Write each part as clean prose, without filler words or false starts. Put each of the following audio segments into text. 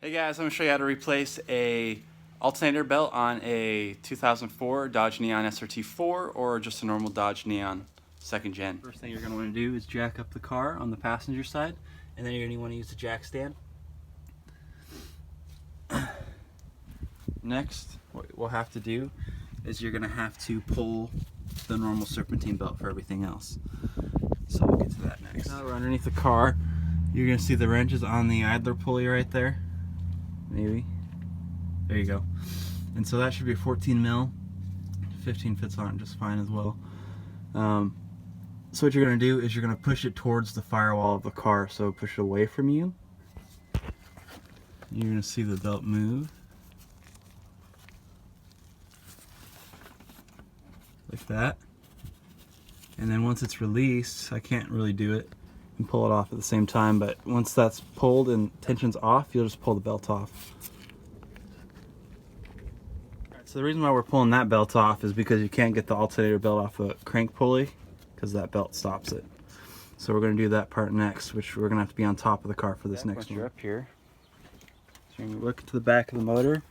Hey guys, I'm going to show you how to replace a alternator belt on a 2004 Dodge Neon Srt4 or just a normal Dodge Neon 2nd gen. First thing you're going to want to do is jack up the car on the passenger side, and then you're going to want to use the jack stand. Next, what we'll have to do is you're going to have to pull the normal serpentine belt for everything else. So we'll get to that next. Now we're underneath the car. You're going to see the wrenches on the idler pulley right there. Maybe. There you go. And so that should be a 14 mil. 15 fits on it just fine as well. So what you're going to do is you're going to push it towards the firewall of the car. So push it away from you. You're going to see the belt move. Like that. And then once it's released, I can't really do it and pull it off at the same time, but once that's pulled and tension's off, you'll just pull the belt off. Alright, so the reason why we're pulling that belt off is because you can't get the alternator belt off a crank pulley because that belt stops it. So we're going to do that part next, which we're going to have to be on top of the car for this next one. You're up here, so you're going to look to the back of the motor,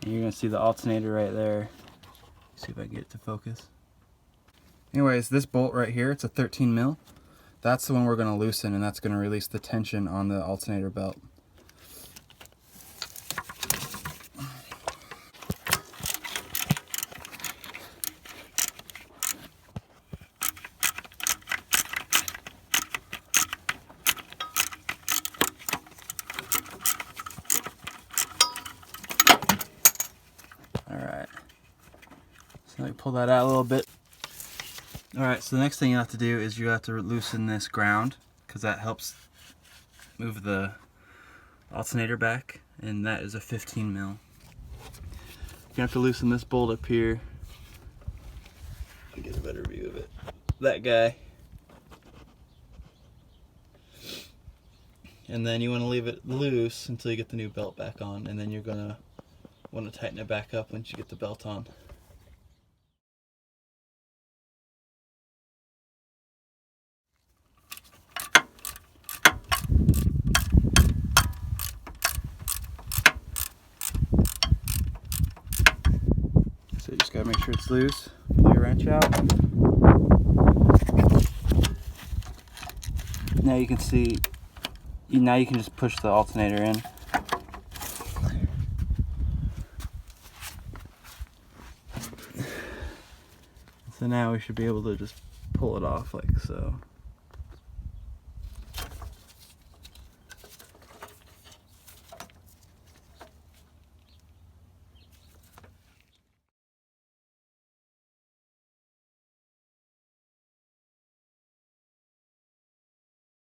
and you're going to see the alternator right there. See if I can get it to focus. Anyways, this bolt right here, it's a 13 mil. That's the one we're going to loosen, and that's going to release the tension on the alternator belt. Alright, so let me pull that out a little bit. Alright, so the next thing you have to do is you have to loosen this ground, because that helps move the alternator back, and that is a 15 mil. You have to loosen this bolt up here. Let me get a better view of it. That guy. And then you want to leave it loose until you get the new belt back on, and then you're going to want to tighten it back up once you get the belt on. So you just gotta make sure it's loose. Pull your wrench out. Now you can see, now you can just push the alternator in. So now we should be able to just pull it off like so.